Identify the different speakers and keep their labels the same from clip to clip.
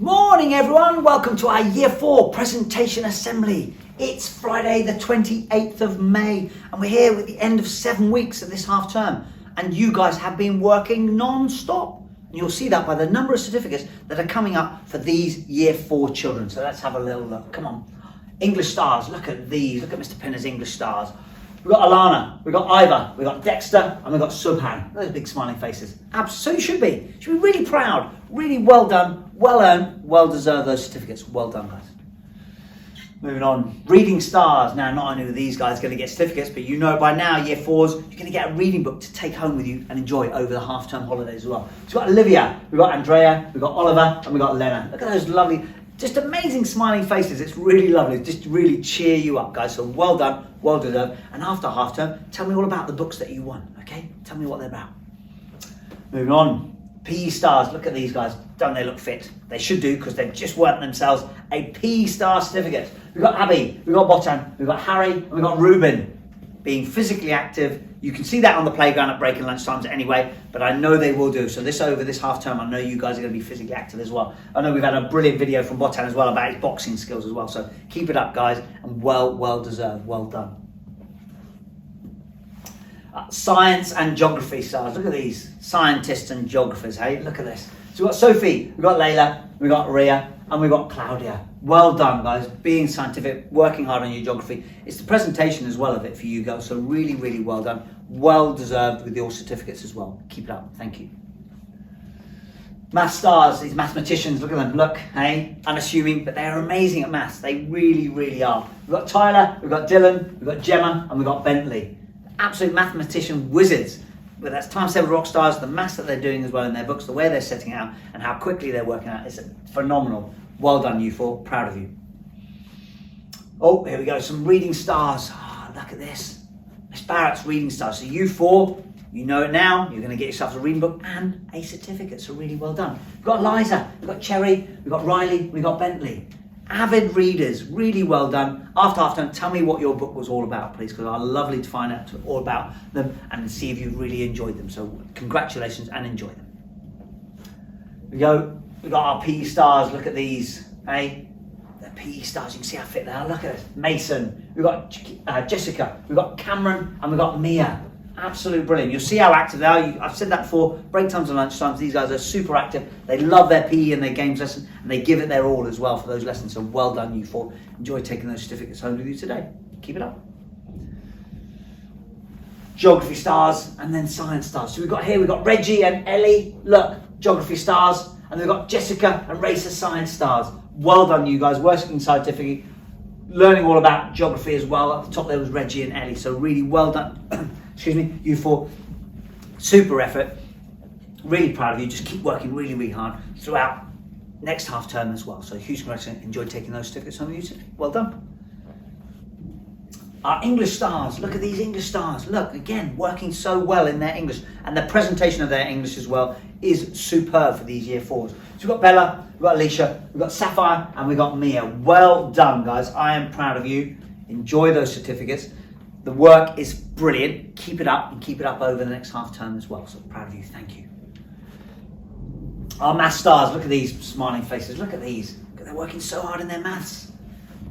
Speaker 1: Morning everyone, welcome to our Year 4 presentation assembly. It's Friday the 28th of May and we're here with the end of 7 weeks of this half term, and you guys have been working non-stop. And you'll see that by the number of certificates that are coming up for these Year 4 children. So let's have a little look, come on. English stars, look at these, look at Mr. Pinner's English stars. We've got Alana, we've got Iva, we've got Dexter, and we've got Subhan. Those big smiling faces. Absolutely should be. Should be really proud. Really well done, well earned, well deserved those certificates. Well done, guys. Moving on. Reading stars. Now, not only are these guys going to get certificates, but you know by now, Year 4s, you're going to get a reading book to take home with you and enjoy over the half-term holidays as well. So we've got Olivia, we've got Andrea, we've got Oliver, and we've got Lena. Look at those lovely, just amazing smiling faces. It's really lovely. Just really cheer you up, guys. So well done, well deserved. And after half term, tell me all about the books that you won, okay? Tell me what they're about. Moving on. PE stars. Look at these guys. Don't they look fit? They should do, because they've just worked themselves a PE star certificate. We've got Abby, we've got Botan, we've got Harry, and we've got Ruben. Being physically active. You can see that on the playground at break and lunch times anyway, but I know they will do. So over this half term, I know you guys are going to be physically active as well. I know we've had a brilliant video from Botan as well about his boxing skills as well. So keep it up, guys, and well deserved, well done. Science and geography stars. Look at these scientists and geographers. Hey, look at this. So we've got Sophie, we've got Layla, we've got Ria, and we've got Claudia. Well done, guys. Being scientific, working hard on your geography. It's the presentation as well of it for you guys. So really well done. Well deserved with your certificates as well. Keep it up. Thank you. Math stars, these mathematicians, look at them. Look, hey, unassuming, but they're amazing at maths. They really are. We've got Tyler, we've got Dylan, we've got Gemma, and we've got Bentley. Absolute mathematician wizards. But that's Times Table Rock Stars, the maths that they're doing as well in their books, the way they're setting out and how quickly they're working out is phenomenal. Well done, you four. Proud of you. Oh, here we go. Some reading stars. Oh, look at this. Miss Barrett's reading stars. So you four, you know it now. You're going to get yourself a reading book and a certificate. So really well done. We've got Liza, we've got Cherry, we've got Riley, we've got Bentley. Avid readers, really well done. After half term, tell me what your book was all about, please, because I'd lovely to find out all about them and see if you really enjoyed them. So congratulations and enjoy them. We've got our PE stars. Look at these, hey? They're PE stars. You can see how fit they are. Look at this. Mason. We've got Jessica. We've got Cameron, and we've got Mia. Absolutely brilliant. You'll see how active they are. I've said that before. Break times and lunch times. These guys are super active. They love their PE and their games lesson, and they give it their all as well for those lessons. So well done, you four. Enjoy taking those certificates home with you today. Keep it up. Geography stars and then science stars. So we've got Reggie and Ellie. Look, geography stars. And we've got Jessica and Racer science stars. Well done, you guys. Working scientifically, learning all about geography as well. At the top there was Reggie and Ellie. So really well done. Excuse me, you four. Super effort. Really proud of you. Just keep working really hard throughout next half term as well. So huge congratulations. Enjoy taking those certificates home with you today. Well done. Our English stars. Look at these English stars. Look, again, working so well in their English. And the presentation of their English as well is superb for these Year 4s. So we've got Bella, we've got Alicia, we've got Sapphire, and we've got Mia. Well done, guys. I am proud of you. Enjoy those certificates. The work is brilliant. Keep it up and keep it up over the next half term as well. So proud of you. Thank you. Our math stars. Look at these smiling faces. Look at these. They're working so hard in their maths.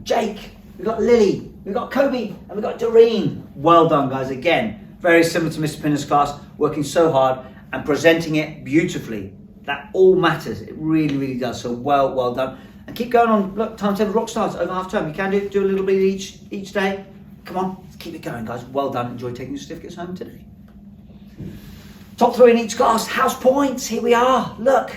Speaker 1: Jake. We've got Lily. We've got Kobe. And we've got Doreen. Well done, guys. Again, very similar to Mr. Pinner's class. Working so hard and presenting it beautifully. That all matters. It really does. So well done. And keep going on. Look, Times Table Rock Stars over half term. You can do a little bit each day. Come on, let's keep it going, guys. Well done. Enjoy taking your certificates home today. Top 3 in each class. House points. Here we are. Look,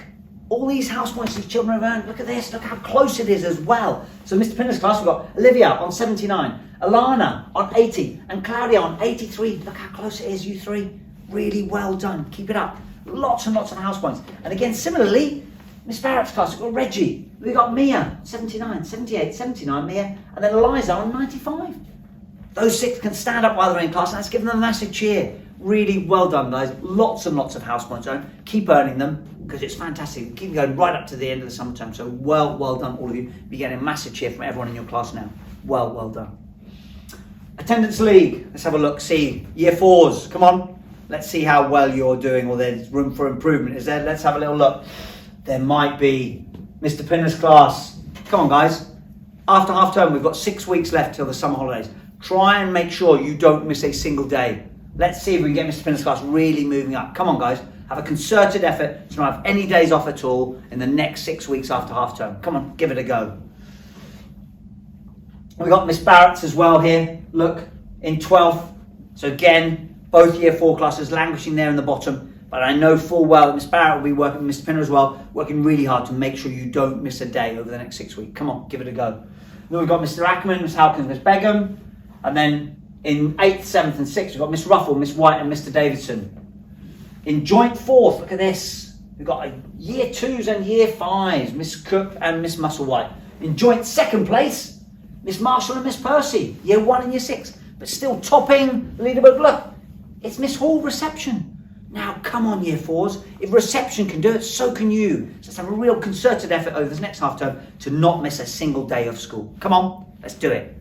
Speaker 1: all these house points these children have earned. Look at this. Look how close it is as well. So Mr. Pinner's class, we've got Olivia on 79, Alana on 80, and Claudia on 83. Look how close it is, you three. Really well done. Keep it up. Lots and lots of house points. And again, similarly, Miss Barrett's class, we've got Reggie. We've got Mia, 79, 78, 79, Mia, and then Eliza on 95. Those 6 can stand up while they're in class, and let's give them a massive cheer. Really well done, guys. Lots and lots of house points earned. Keep earning them because it's fantastic. Keep going right up to the end of the summer term. So well done, all of you. You're getting a massive cheer from everyone in your class now. Well done. Attendance league. Let's have a look. See, Year 4s. Come on. Let's see how well you're doing, or there's room for improvement. Is there? Let's have a little look. There might be Mr. Pinner's class. Come on, guys. After half term, we've got 6 weeks left till the summer holidays. Try and make sure you don't miss a single day. Let's see if we can get Mr. Pinner's class really moving up. Come on, guys. Have a concerted effort to not have any days off at all in the next 6 weeks after half term. Come on, give it a go. We've got Miss Barrett's as well here. Look, in 12th. So again, both year 4 classes languishing there in the bottom. But I know full well that Miss Barrett will be working with Mr. Pinner as well, working really hard to make sure you don't miss a day over the next 6 weeks. Come on, give it a go. Then we've got Mr. Ackerman, Miss Halkins, Miss Begum. And then in 8th, 7th and 6th, we've got Miss Ruffle, Miss White and Mr. Davidson. In joint 4th, look at this. We've got year 2s and year 5s, Miss Cook and Miss Musselwhite. In joint 2nd place, Miss Marshall and Miss Percy, year 1 and year 6. But still topping the leaderboard, look, it's Miss Hall reception. Now, come on, year 4s. If reception can do it, so can you. So let's have a real concerted effort over this next half term to not miss a single day of school. Come on, let's do it.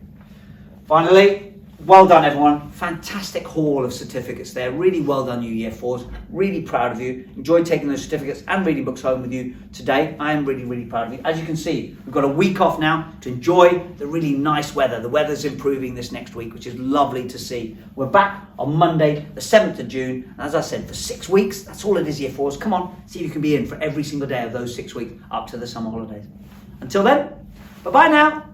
Speaker 1: Finally, well done, everyone. Fantastic haul of certificates there. Really well done, you year 4s. Really proud of you. Enjoyed taking those certificates and reading books home with you today. I am really, really proud of you. As you can see, we've got a week off now to enjoy the really nice weather. The weather's improving this next week, which is lovely to see. We're back on Monday, the 7th of June. And as I said, for 6 weeks, that's all it is, year 4s. Come on, see if you can be in for every single day of those 6 weeks up to the summer holidays. Until then, bye-bye now.